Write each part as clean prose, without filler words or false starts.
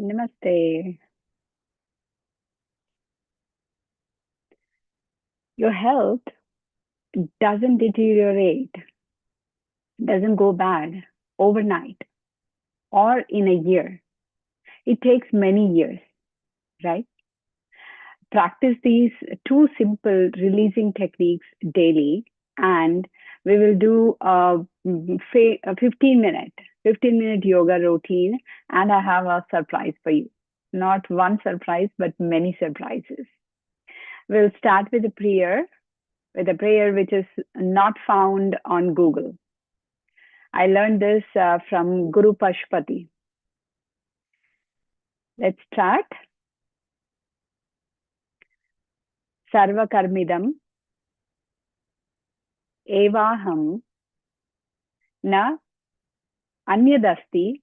Namaste. Your health doesn't deteriorate, doesn't go bad overnight or in a year. It takes many years, right? Practice these two simple releasing techniques daily, and we will do a 15-minute yoga routine, and I have a surprise for you. Not one surprise, but many surprises. We'll start with a prayer which is not found on Google. I learned this from Guru Pashupati. Let's start. Sarvakarmidam evaham na anyadasti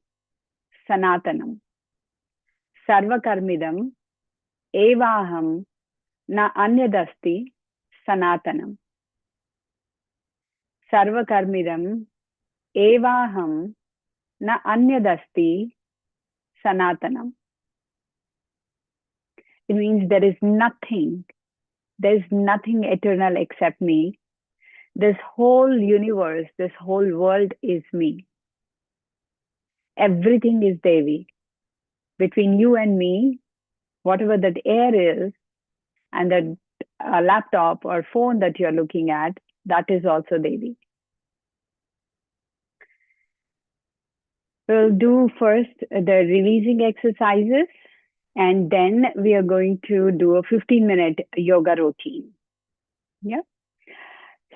sanatanam. Sarvakarmidam evaham na anyadasti sanatanam. Sarvakarmidam evaham na anyadasti sanatanam. It means there is nothing eternal except me. This whole universe, this whole world is me. Everything is Devi. Between you and me, whatever that air is, and that laptop or phone that you're looking at, that is also Devi. We'll do first the releasing exercises, and then we are going to do a 15-minute yoga routine. Yeah.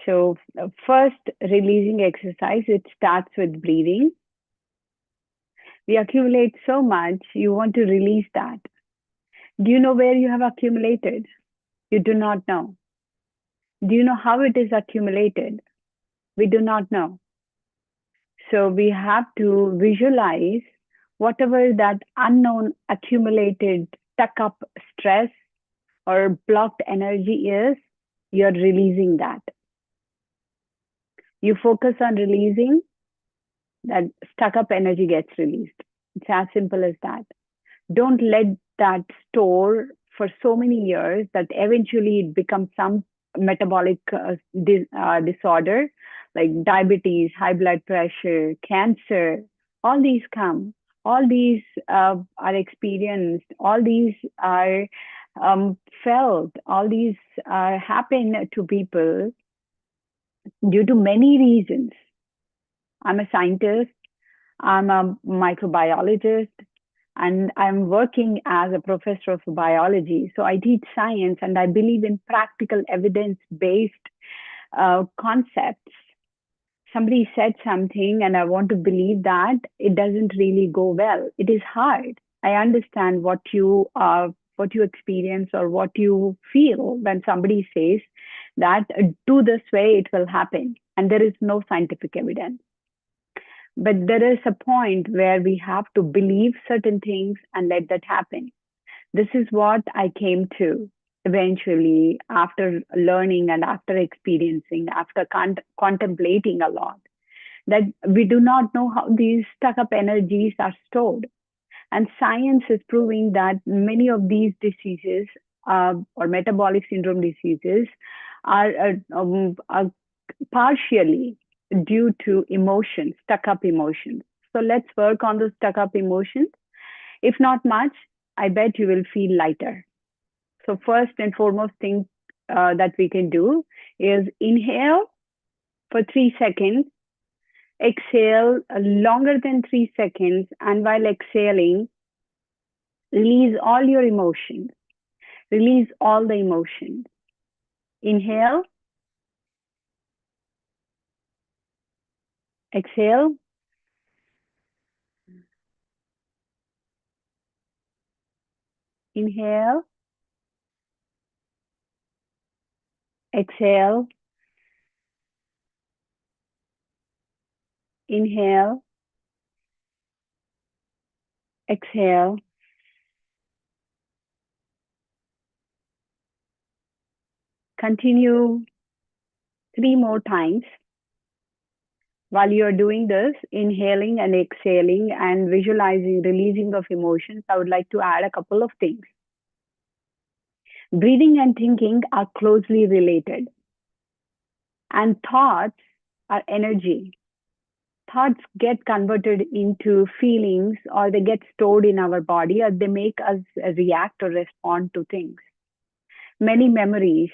So first releasing exercise, it starts with breathing. We accumulate so much, you want to release that. Do you know where you have accumulated? You do not know. Do you know how it is accumulated? We do not know. So we have to visualize whatever that unknown accumulated stuck up stress or blocked energy is, you're releasing that. You focus on releasing, that stuck up energy gets released. It's as simple as that. Don't let that store for so many years that eventually it becomes some metabolic disorder like diabetes, high blood pressure, cancer. All these come. All these are experienced. All these are felt. All these happen to people due to many reasons. I'm a scientist. I'm a microbiologist, and I'm working as a professor of biology. So I teach science, and I believe in practical evidence-based concepts. Somebody said something, and I want to believe that it doesn't really go well. It is hard. I understand what you experience or what you feel when somebody says that do this way, it will happen, and there is no scientific evidence. But there is a point where we have to believe certain things and let that happen. This is what I came to eventually after learning and after experiencing, after contemplating a lot, that we do not know how these stuck up energies are stored. And science is proving that many of these diseases or metabolic syndrome diseases are partially due to emotions, stuck up emotions. So let's work on those stuck up emotions. If not much, I bet you will feel lighter. So first and foremost thing that we can do is inhale for 3 seconds, exhale longer than 3 seconds, and while exhaling, release all your emotions. Release all the emotions. Inhale, exhale, inhale, exhale, inhale, exhale. Continue 3 more times. While you're doing this, inhaling and exhaling and visualizing releasing of emotions, I would like to add a couple of things. Breathing and thinking are closely related, and thoughts are energy. Thoughts get converted into feelings, or they get stored in our body, or they make us react or respond to things. Many memories,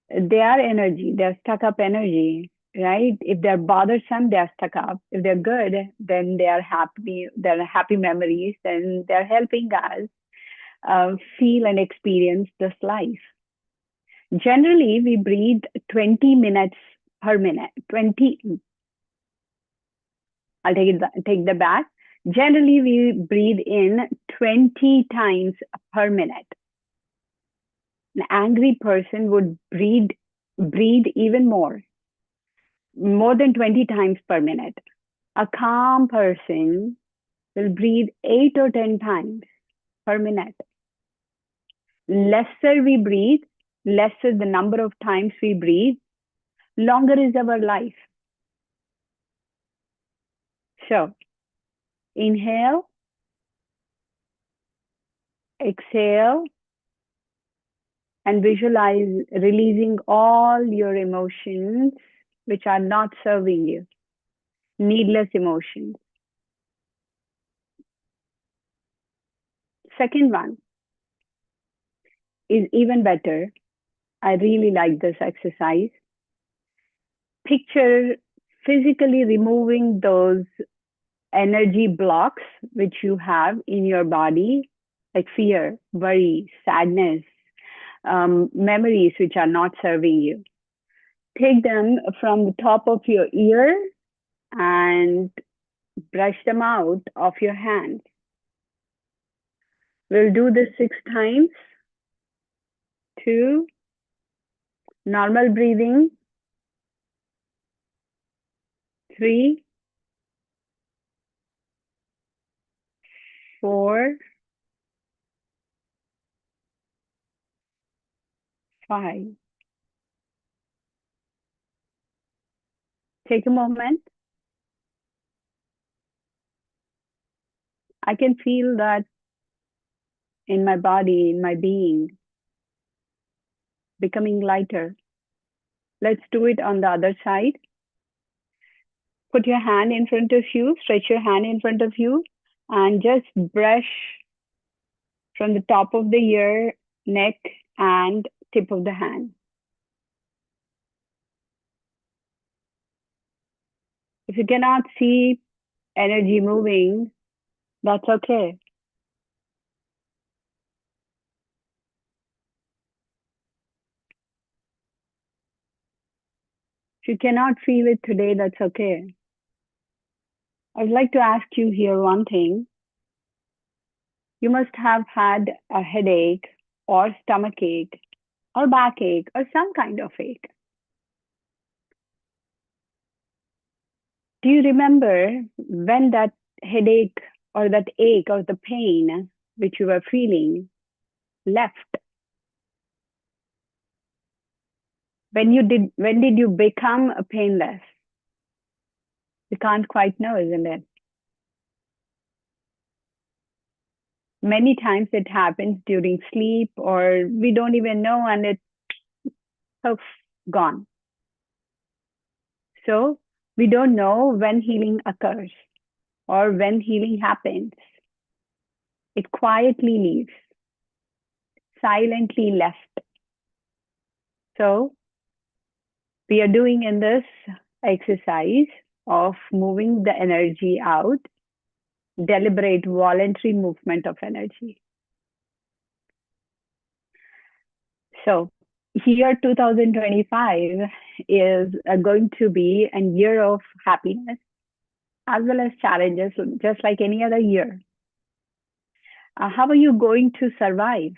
they are energy, they're stuck up energy, right? If they're bothersome, they're stuck up. If they're good, then they're happy memories, and they're helping us feel and experience this life. Generally, we breathe 20 minutes per minute. 20, take the back. Generally, we breathe in 20 times per minute. An angry person would breathe even more than 20 times per minute. A calm person will breathe 8 or 10 times per minute. Lesser we breathe, lesser the number of times we breathe, longer is our life. So, inhale, exhale, and visualize releasing all your emotions which are not serving you, needless emotions. Second one is even better. I really like this exercise. Picture physically removing those energy blocks which you have in your body, like fear, worry, sadness, memories which are not serving you. Take them from the top of your ear and brush them out of your hands. We'll do this 6 times. 2, normal breathing. 3, 4, 5. Take a moment. I can feel that in my body, in my being, becoming lighter. Let's do it on the other side. Put your hand in front of you, stretch your hand in front of you, and just brush from the top of the ear, neck, and tip of the hand. If you cannot see energy moving, that's okay. If you cannot feel it today, that's okay. I'd like to ask you here one thing. You must have had a headache or stomach ache or backache or some kind of ache. Do you remember when that headache or that ache or the pain which you were feeling left? When did you become painless? You can't quite know, isn't it? Many times it happens during sleep, or we don't even know, and it's poof, gone. So we don't know when healing occurs or when healing happens. It quietly leaves, silently left. So we are doing in this exercise of moving the energy out, deliberate voluntary movement of energy. So year 2025 is going to be a year of happiness as well as challenges, just like any other year. How are you going to survive?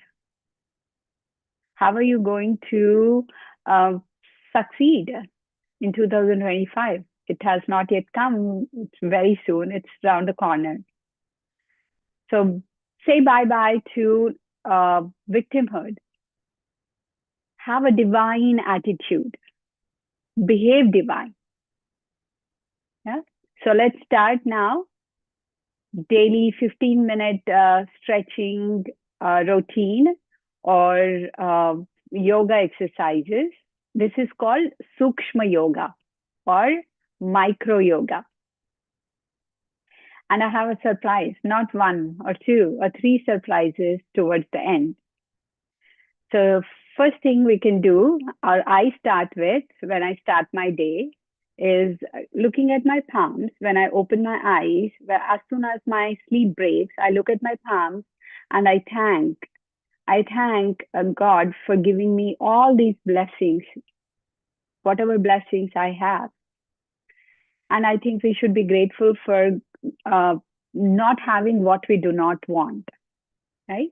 How are you going to succeed in 2025? It has not yet come. It's very soon. It's around the corner. So say bye-bye to victimhood. Have a divine attitude. Behave divine. So let's start now. Daily 15-minute stretching routine or yoga exercises. This is called Sukshma Yoga or micro yoga. And I have a surprise, not one or two or three surprises towards the end. So, first thing we can do, or I start with when I start my day, is looking at my palms. When I open my eyes, as soon as my sleep breaks, I look at my palms and I thank God for giving me all these blessings, whatever blessings I have. And I think we should be grateful for uh, not having what we do not want, right?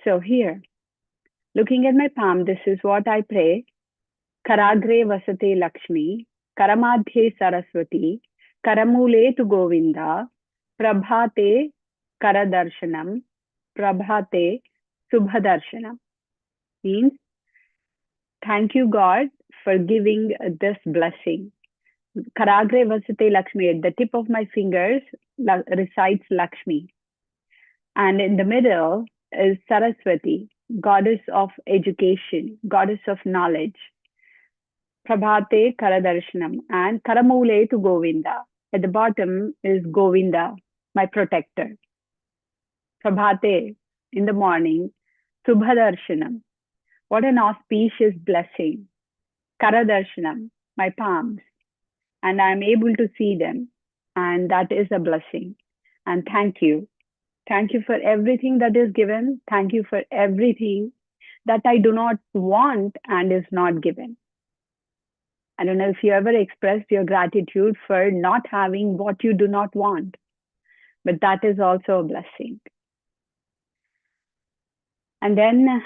So here, looking at my palm, this is what I pray. Karagre vasate Lakshmi, Karamadhye Saraswati, Karamule tu Govinda, Prabhate Karadarshanam, Prabhate Subhadarshanam. Means, thank you, God, for giving this blessing. Karagre vasate Lakshmi, at the tip of my fingers resides Lakshmi. And in the middle is Saraswati, goddess of education, goddess of knowledge. Prabhate Karadarshanam and Karamule to Govinda. At the bottom is Govinda, my protector. Prabhate, in the morning, Subhadarshanam. What an auspicious blessing. Karadarshanam, my palms. And I'm able to see them. And that is a blessing. And thank you. Thank you for everything that is given. Thank you for everything that I do not want and is not given. I don't know if you ever expressed your gratitude for not having what you do not want, but that is also a blessing. And then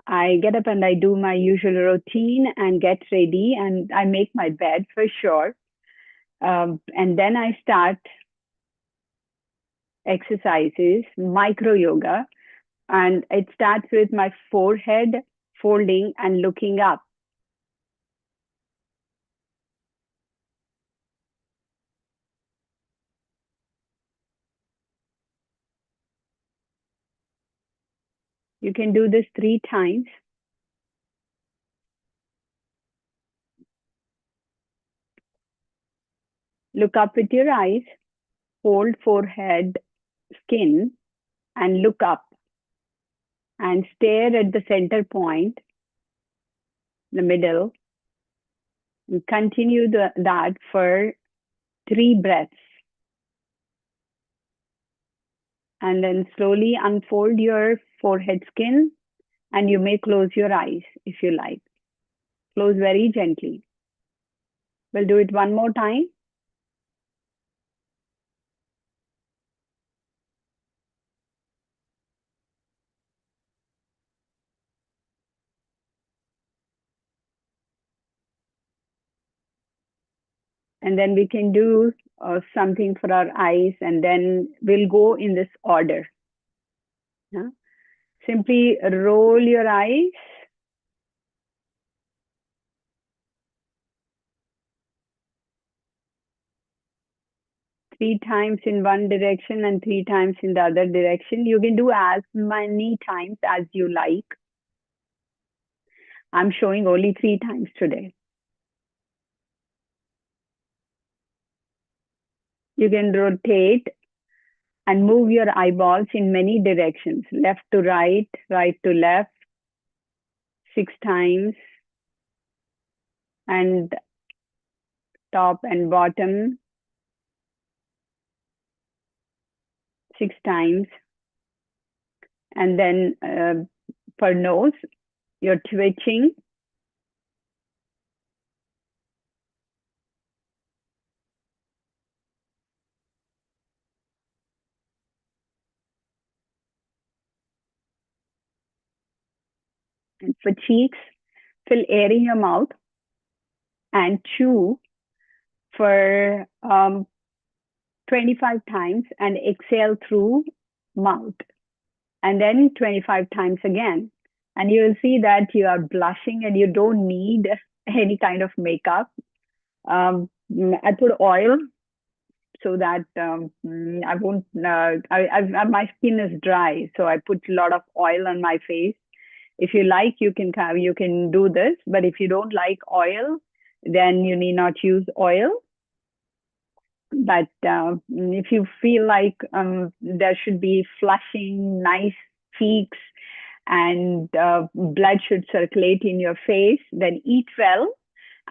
I get up and I do my usual routine and get ready and I make my bed for sure. And then I start exercises, micro yoga, and it starts with my forehead folding and looking up. You can do this 3 times. Look up with your eyes, hold forehead skin, and look up and stare at the center point, the middle, and continue that for 3 breaths. And then slowly unfold your forehead skin, and you may close your eyes if you like. Close very gently. We'll do it one more time. And then we can do something for our eyes, and then we'll go in this order. Yeah? Simply roll your eyes. Three times in one direction and 3 times in the other direction. You can do as many times as you like. I'm showing only 3 times today. You can rotate and move your eyeballs in many directions, left to right, right to left, 6 times, and top and bottom, 6 times. And then for nose, you're twitching. And for cheeks, feel air in your mouth and chew for 25 times and exhale through mouth. And then 25 times again. And you will see that you are blushing and you don't need any kind of makeup. I put oil so that I won't. My skin is dry, so I put a lot of oil on my face. If you like, you can do this, but if you don't like oil, then you need not use oil. But if you feel like there should be flushing, nice cheeks, and blood should circulate in your face, then eat well,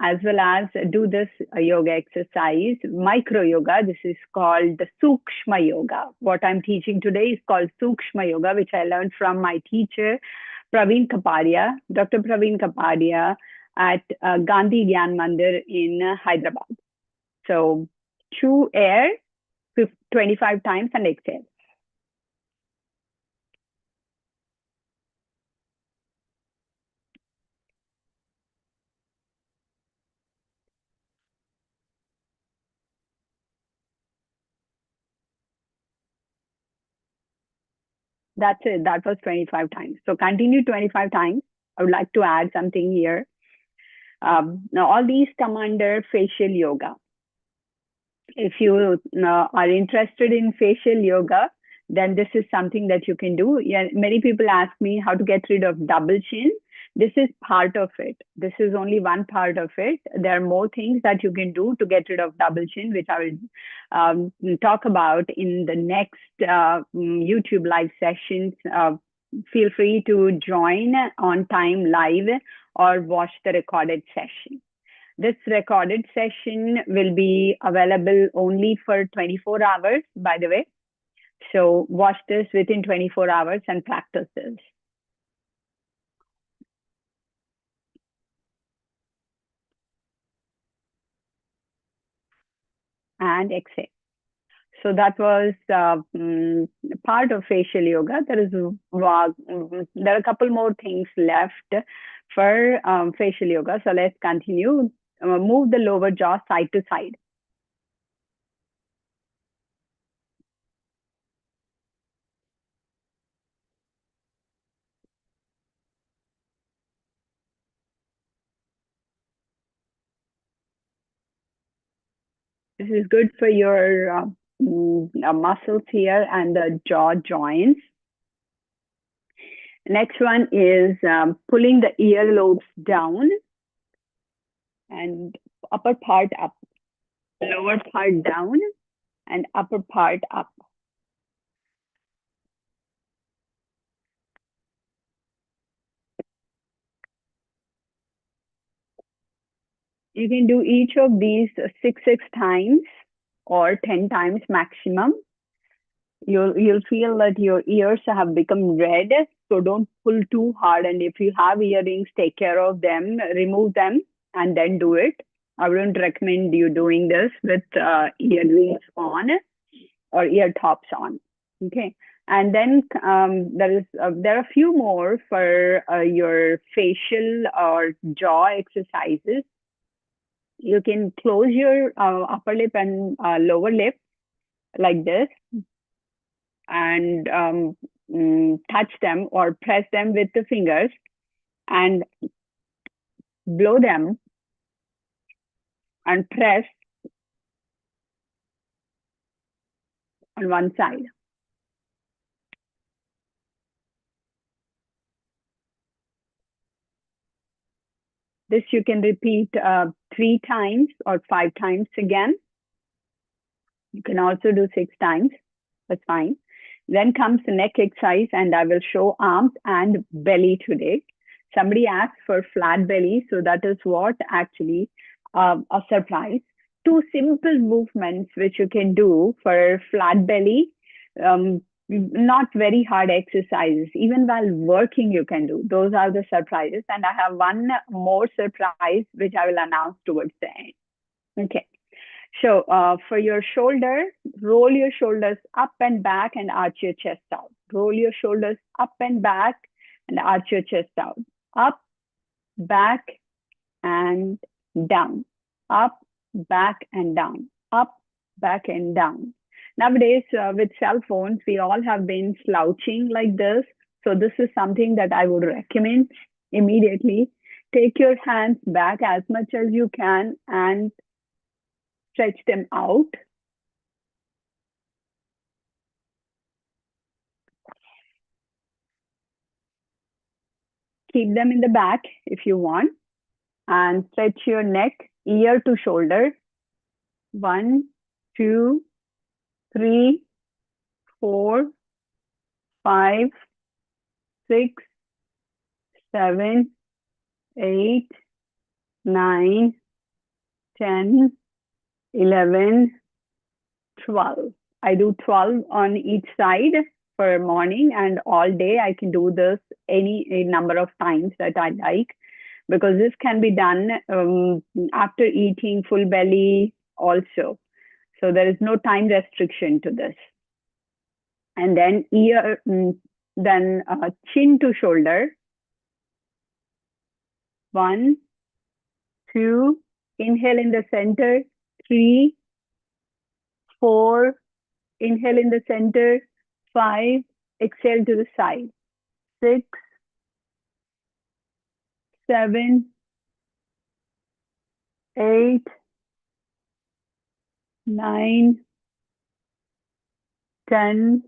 as well as do this yoga exercise, micro yoga. This is called the Sukshma Yoga. What I'm teaching today is called Sukshma Yoga, which I learned from my teacher, Praveen Kapadia, Dr. Praveen Kapadia at Gandhi Gyan Mandir in Hyderabad. So chew air 25 times and exhale. That's it. That was 25 times. So continue 25 times. I would like to add something here. Now, all these come under facial yoga. If you are interested in facial yoga, then this is something that you can do. Yeah, many people ask me how to get rid of double chin. This is part of it. This is only one part of it. There are more things that you can do to get rid of double chin, which I will talk about in the next YouTube live sessions. Feel free to join on time live or watch the recorded session. This recorded session will be available only for 24 hours, by the way. So watch this within 24 hours and practice this. And exhale. So that was part of facial yoga. There are a couple more things left for facial yoga. So let's continue. Move the lower jaw side to side. This is good for your muscles here and the jaw joints. Next one is pulling the earlobes down and upper part up, lower part down and upper part up. You can do each of these six times or 10 times maximum. You'll feel that your ears have become red, so don't pull too hard. And if you have earrings, take care of them, remove them, and then do it. I wouldn't recommend you doing this with earrings on or ear tops on. Okay, and then there are a few more for your facial or jaw exercises. You can close your upper lip and lower lip like this and touch them or press them with the fingers and blow them and press on one side. This you can repeat 3 times or 5 times again. You can also do 6 times. That's fine. Then comes the neck exercise, and I will show arms and belly today. Somebody asked for flat belly, so that is what actually a surprise. 2 simple movements which you can do for flat belly. Not very hard exercises. Even while working, you can do. Those are the surprises. And I have one more surprise, which I will announce towards the end. Okay. So for your shoulder, roll your shoulders up and back and arch your chest out. Roll your shoulders up and back and arch your chest out. Up, back, and down. Up, back, and down. Up, back, and down. Nowadays, with cell phones, we all have been slouching like this. So this is something that I would recommend immediately. Take your hands back as much as you can and stretch them out. keep them in the back if you want, and stretch your neck, ear to shoulder. 1, 2, 3, 4, 5, 6, 7, 8, 9, 10, 11, 12. I do 12 on each side for morning, and all day I can do this any number of times that I like, because this can be done after eating full belly also. So there is no time restriction to this. And then chin to shoulder. 1, 2, inhale in the center. 3, 4, inhale in the center. 5, exhale to the side. 6, 7, 8, 9, 10,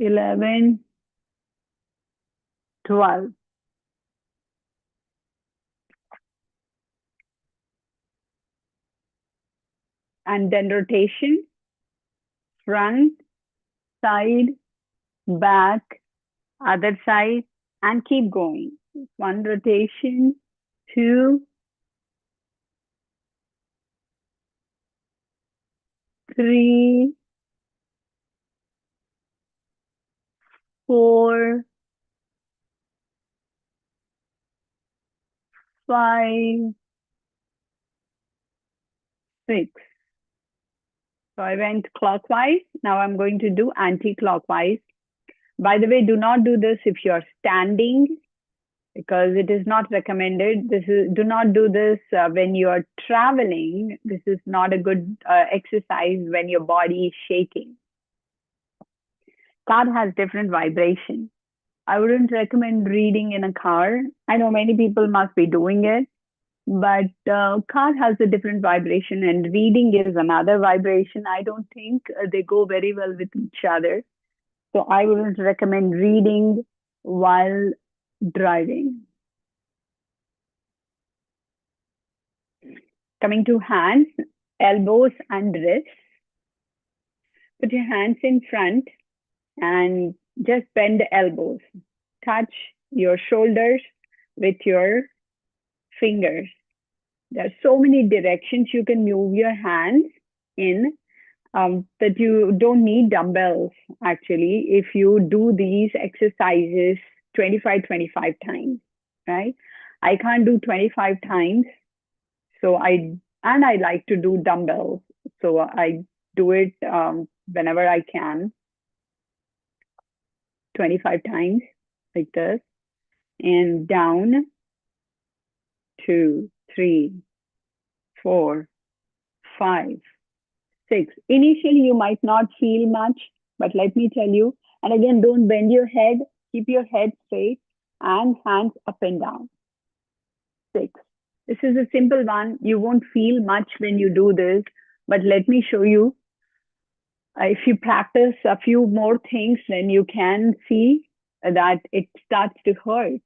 11, 12. And then rotation, front, side, back, other side, and keep going. 1 rotation, 2, 3, 4, 5, 6. So I went clockwise. Now I'm going to do anti-clockwise. By the way, do not do this if you're standing, because it is not recommended. Do not do this when you're traveling. This is not a good exercise when your body is shaking. Car has different vibration. I wouldn't recommend reading in a car. I know many people must be doing it, but car has a different vibration, and reading is another vibration. I don't think they go very well with each other. So I wouldn't recommend reading while driving. Coming to hands, elbows, and wrists. Put your hands in front and just bend the elbows. Touch your shoulders with your fingers. There are so many directions you can move your hands in, that you don't need dumbbells, actually, if you do these exercises 25 times, right? I can't do 25 times. So I like to do dumbbells. So I do it whenever I can, 25 times like this, and down, 2, 3, 4, 5, 6. Initially, you might not feel much, but let me tell you, and again, don't bend your head, keep your head straight and hands up and down. 6. This is a simple one. You won't feel much when you do this, but let me show you. If you practice a few more things, then you can see that it starts to hurt.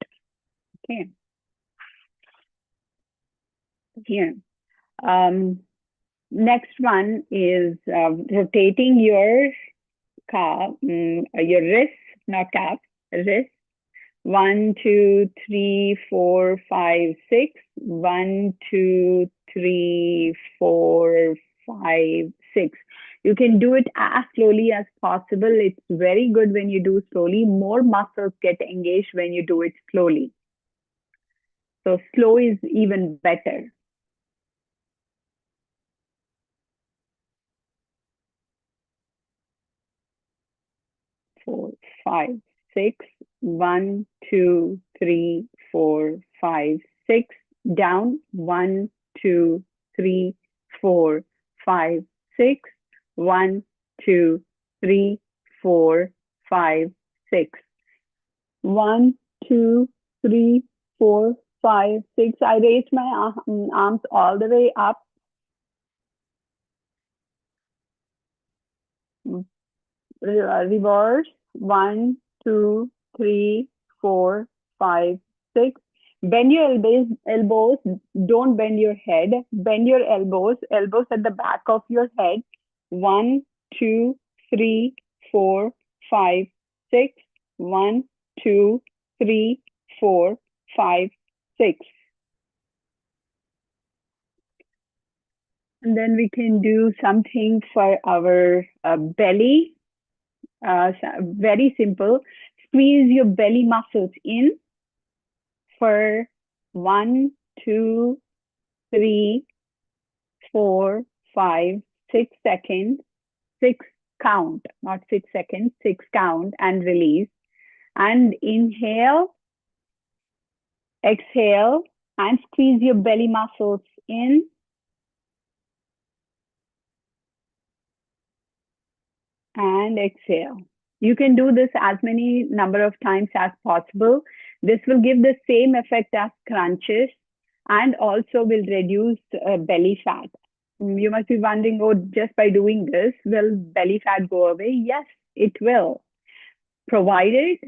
Okay. Here. Next one is rotating your your wrist, not calf, wrist. 1, 2, 3, 4, 5, 6. 1, 2, 3, 4, 5, 6. You can do it as slowly as possible. It's very good when you do slowly. More muscles get engaged when you do it slowly. So slow is even better. 4, 5, 6. 1, 2, 3, 4, 5, 6. Down. 1, 2, 3, 4, 5, 6. 1, 2, 3, 4, 5, 6. 1, 2, 3, 4, 5, 6. I raise my arms all the way up. Reverse. 1, 2, 3, 4, 5, 6. Bend your elbows, don't bend your head. Bend your elbows at the back of your head. 1, 2, 3, 4, 5, 6. 1, 2, 3, 4, 5, 6. And then we can do something for our belly. Very simple. Squeeze your belly muscles in for 1, 2, 3, 4, 5, 6 seconds. 6 count, not 6 seconds, 6 count and release. And inhale, exhale, and squeeze your belly muscles in. And exhale. You can do this as many number of times as possible. This will give the same effect as crunches and also will reduce belly fat. You must be wondering, oh, just by doing this, will belly fat go away? Yes, it will. Provided,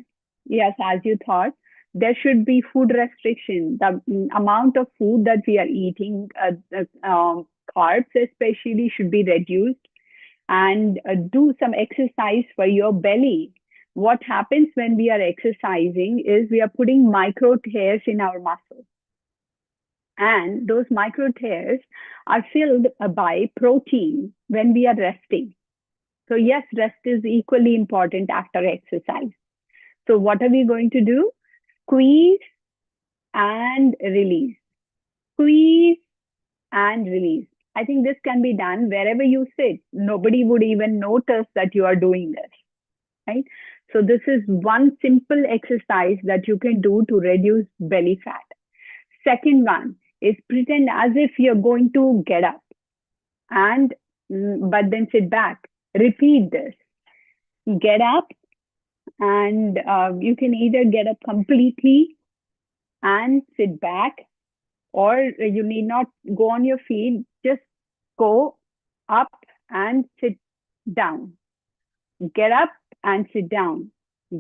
yes, as you thought, there should be food restriction. The amount of food that we are eating, carbs especially, should be reduced, and do some exercise for your belly. What happens when we are exercising is we are putting micro tears in our muscles. And those micro tears are filled by protein when we are resting. So, yes, rest is equally important after exercise. So, what are we going to do? Squeeze and release. Squeeze and release. I think this can be done wherever you sit. Nobody would even notice that you are doing this, right? So this is one simple exercise that you can do to reduce belly fat. Second one is pretend as if you're going to get up and but then sit back. Repeat this. Get up, and you can either get up completely and sit back, or you need not go on your feet. Just go up and sit down. Get up and sit down.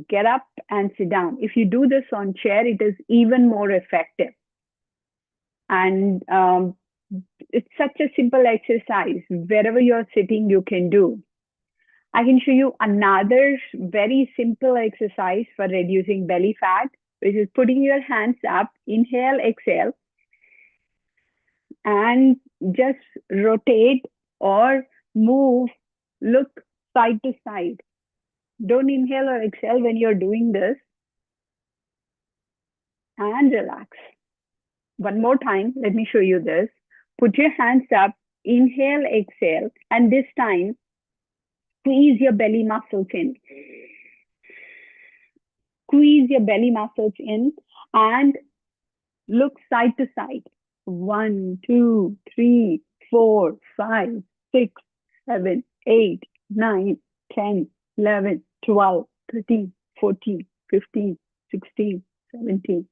Get up and sit down. If you do this on chair, it is even more effective. And it's such a simple exercise. Wherever you're sitting, you can do. I can show you another very simple exercise for reducing belly fat, which is putting your hands up, inhale, exhale, and just rotate or move, look side to side. Don't inhale or exhale when you're doing this, and relax. One more time, let me show you this. Put your hands up, inhale, exhale, and this time, squeeze your belly muscles in. Squeeze your belly muscles in and look side to side. 1, 2, 3, 4, 5, 6, 7, 8, 9, 10, 11, 12, 13, 14, 15, 16, 17,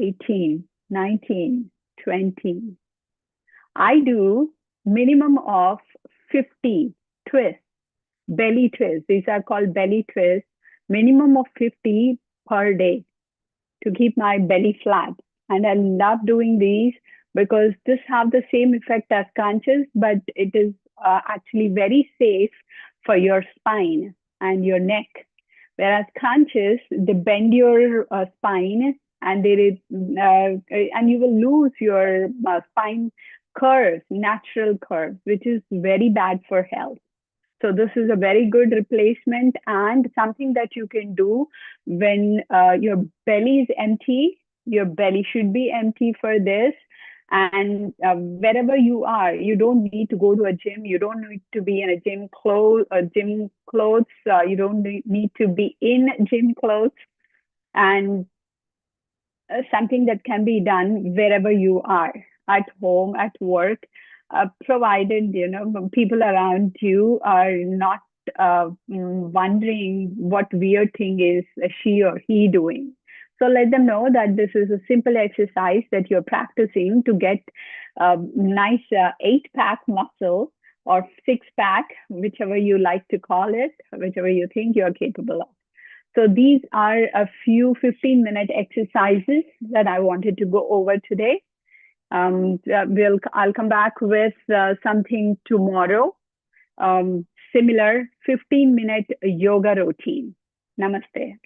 18, 19, 20. I do minimum of 50 twists, belly twists. These are called belly twists, minimum of 50 per day to keep my belly flat. And I love doing these because this have the same effect as crunches, but it is actually very safe for your spine and your neck. Whereas crunches, they bend your spine, and and you will lose your spine curves, natural curves, which is very bad for health. So this is a very good replacement and something that you can do when your belly is empty. Your belly should be empty for this. And wherever you are, you don't need to go to a gym. You don't need to be in a gym clothes. You don't need to be in gym clothes. And something that can be done wherever you are, at home, at work, provided people around you are not wondering what weird thing is she or he doing. So let them know that this is a simple exercise that you're practicing to get nice 8-pack muscle or 6-pack, whichever you like to call it, whichever you think you're capable of. So these are a few 15-minute exercises that I wanted to go over today. I'll come back with something tomorrow, similar 15-minute yoga routine. Namaste.